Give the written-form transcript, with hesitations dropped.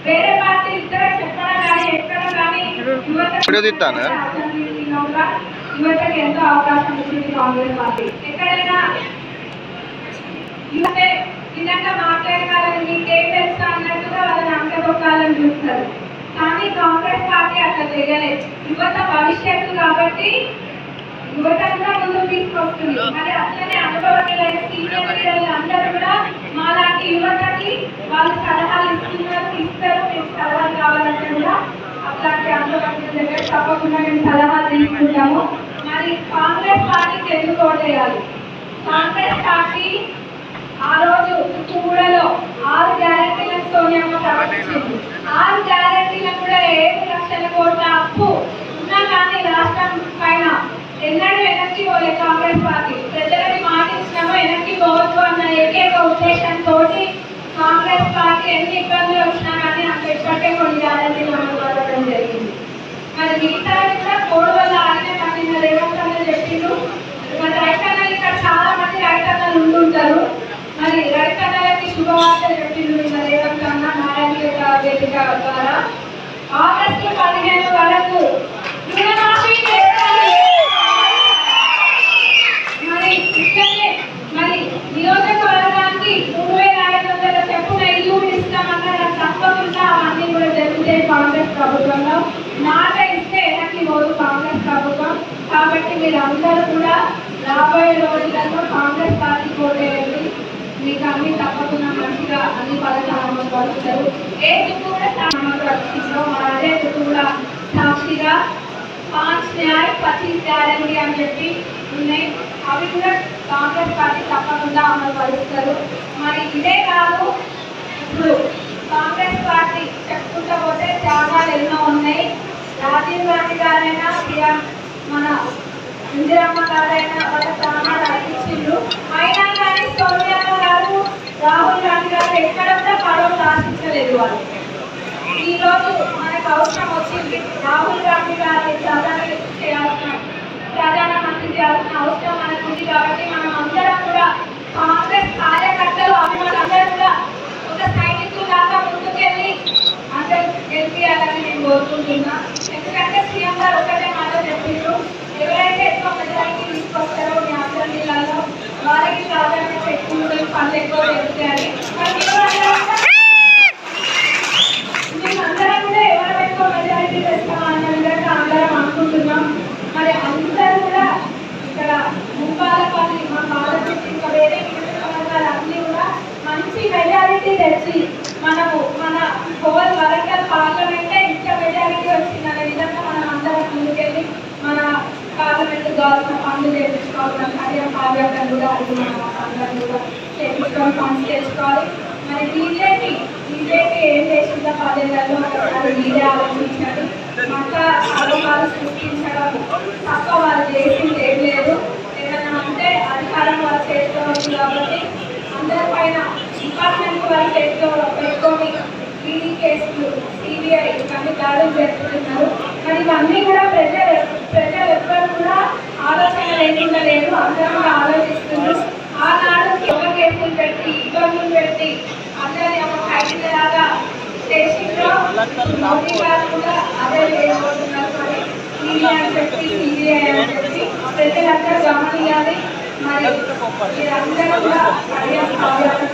వేరే పార్టీ ఇక్కడ చెప్పడం కానీ ఎక్కడ కానీ యువతకి ఎంతో అవకాశం ఇచ్చింది కాంగ్రెస్ పార్టీ. ఎక్కడైనా యువత నిజంగా మాట్లాడగలని మీకేం తెలుసు అన్నట్టుగా వాళ్ళని అంకదొక్కాలని చూస్తారు. కానీ కాంగ్రెస్ పార్టీ అట్లా చేయలేదు. యువత భవిష్యత్తు కాబట్టి యువత కూడా ముందుకు తీసుకొస్తుంది. మరి అట్లనే అనుభవజ్ఞులైన సీనియర్ లీడర్లు అందరూ కూడా మాలాంటి యువతకి వాళ్ళు సలహాలు ఇస్తారు. మేము సలహాలు కావాలంటే కూడా అట్లాంటి అనుభవజ్ఞుల దగ్గర తప్పకుండా మేము సలహాలు తీసుకుంటాము. మరి కాంగ్రెస్ పార్టీకి ఎందుకు ఓటేయాలి? కాంగ్రెస్ పార్టీ ఆ రోజు కూడలో 6 గ్యారెంటీలను సోనియమ్మ ప్రకటించింది. 6 గ్యారెంటీలను కూడా 7 లక్షల కోట్ల అప్పు ఉన్నా కానీ రాష్ట్రం పైన ఎన్నడూ వెనక్కి పోలే కాంగ్రెస్ పార్టీ. ప్రజలకి మాట ఇచ్చినామో వెనక్కి పోవద్దు అన్న ఏకైక ఉద్దేశంతో కాంగ్రెస్ పార్టీ ఎన్ని ఇబ్బందులు వచ్చినా కానీ అంత ఇప్పటికే కొన్ని గ్యారెంటీలు అమలు పడడం జరిగింది. మరి మిగతా కూడా కోడు వల్ల ఆడిన పని రేవంత్ అన్న చెప్పిండు. మరి రైతన్నలు ఇక్కడ చాలా మంది రైతన్నలు ఉంటుంటారు. మరి రైతన్నలకి శుభవార్తలు చెప్పిండు నిన్న రేవంత్ అన్న నారాయణ వేదిక ద్వారా. ఆగస్టు 15 వరకు రుణమాఫీ చేయాలి. మరి నియోజకవర్గానికి 3500 చెప్పున ఇల్లు ఇస్తామన్న తప్పకుండా అవన్నీ కూడా జరుగుతాయి కాంగ్రెస్ ప్రభుత్వంలో. మాట ఇస్తే వెనక్కి పోదు కాంగ్రెస్ ప్రభుత్వం. కాబట్టి మీరు అందరూ కూడా రాబోయే రోజులలో కాంగ్రెస్ పార్టీ కోటేయండి. మీకు అన్ని తప్పకుండా మంచిగా అన్ని పథకాలు అమలు పరుస్తారు. ఏ దుక్కు కూడా అమలు పరుస్తుందో అదే దుక్కు కూడా సాక్షిగా 5 న్యాయ 25 గ్యారెంటీ అని చెప్పి ఉన్నాయి. అవి కూడా కాంగ్రెస్ పార్టీ తప్పకుండా అమలు పరుస్తారు. మరి ఇదే కాదు, ఇప్పుడు కాంగ్రెస్ పార్టీ చెప్పుకుంటూ పోతే త్యాగాలు ఎన్నో ఉన్నాయి. రాజీవ్ గాంధీ గారైనా మన ఇందిరమ్మ గారైనా వాళ్ళ ప్రాణాలు అర్పించిండ్రు. అయినా కానీ సోనియమ్మ గారు రాహుల్ గాంధీ గారు ఎక్కడ కూడా పడవలు ఆశించలేదు. వాళ్ళు ఈరోజు మనకు అవసరం వచ్చింది. రాహుల్ గాంధీ గారిని ప్రధానమంత్రి చేయాల్సిన అవసరం మనకు ఉంది. కాబట్టి మనం అందరం కూడా కాంగ్రెస్ కార్యకర్తలు అందరూ కూడా ఒక సైనికులు దాకా ముందుకెళ్ళి అందరూ గెలిపియాలని నేను కోరుకుంటున్నా. ఎందుకంటే సీఎం గారు ఒకటే మాట చెప్పిండ్రు, ఎవరైతే ఎక్కువ మెజారిటీ తీసుకొస్తారో మీ అందరి జిల్లాలో వారికి ప్రాధాన్యత ఎక్కువ ఉంటుంది, పనులు ఎక్కువ జరుగుతాయని. మేమందరం కూడా ఎవరు ఎక్కువ మెజారిటీ తెస్తామన్న విధంగా అందరం అనుకుంటున్నాం. మరి అందరూ కూడా ఇక్కడ ముప్పాలపల్లి మా పాలకులు ఇంకా వేరే నియోజకవర్గాలు అన్నీ కూడా మంచి మెజారిటీ తెచ్చి మనము మన వరంగల్ పార్లమెంటే ఇంత మెజారిటీ వచ్చిందనే విధంగా మనం అందరం ముందుకెళ్ళి మన పార్లమెంట్ కావాల్సిన పనులు చేయించుకోవాల్సిన కార్యక్రమాలు కూడా అది మనం అందరం కూడా చేయించుకోవాలి, ఫండ్స్ తెచ్చుకోవాలి. మరి బీజేపీ ఏం చేసిందో 10 ఏళ్లలో ఒకసారి మీరే ఆలోచించారు. మత అలోకాలు సృష్టించడం తప్ప వాళ్ళు చేసింది ఏం లేదు. ఏదైనా అంటే అధికారం వాళ్ళు చేసుకోవచ్చు. కాబట్టి అందరిపైన డిపార్ట్మెంట్ వాళ్ళు పెట్టుకొని ఈడీ కేసులు, సిబిఐ ఇవన్నీ దాడులు జరుపుతున్నారు. మరి ఇవన్నీ కూడా ప్రజలు ఎవ్వరు కూడా ఆలోచన లేకుండా లేదు. అందరూ కూడా ఆలోచిస్తున్నారు. ఆనాడు ఒక కేసులు పెట్టి ఇబ్బందులు పెట్టి అందరి ఒక ఖైదీలాగా స్టేషన్లో మోదీ గారు కూడా అదే చేయబోతున్నారు. మరి ఈడీ అని చెప్పి సిబిఐ అని చెప్పి ప్రజలందరూ గమనియాలి. మరి మీరందరూ కూడా అవకాశం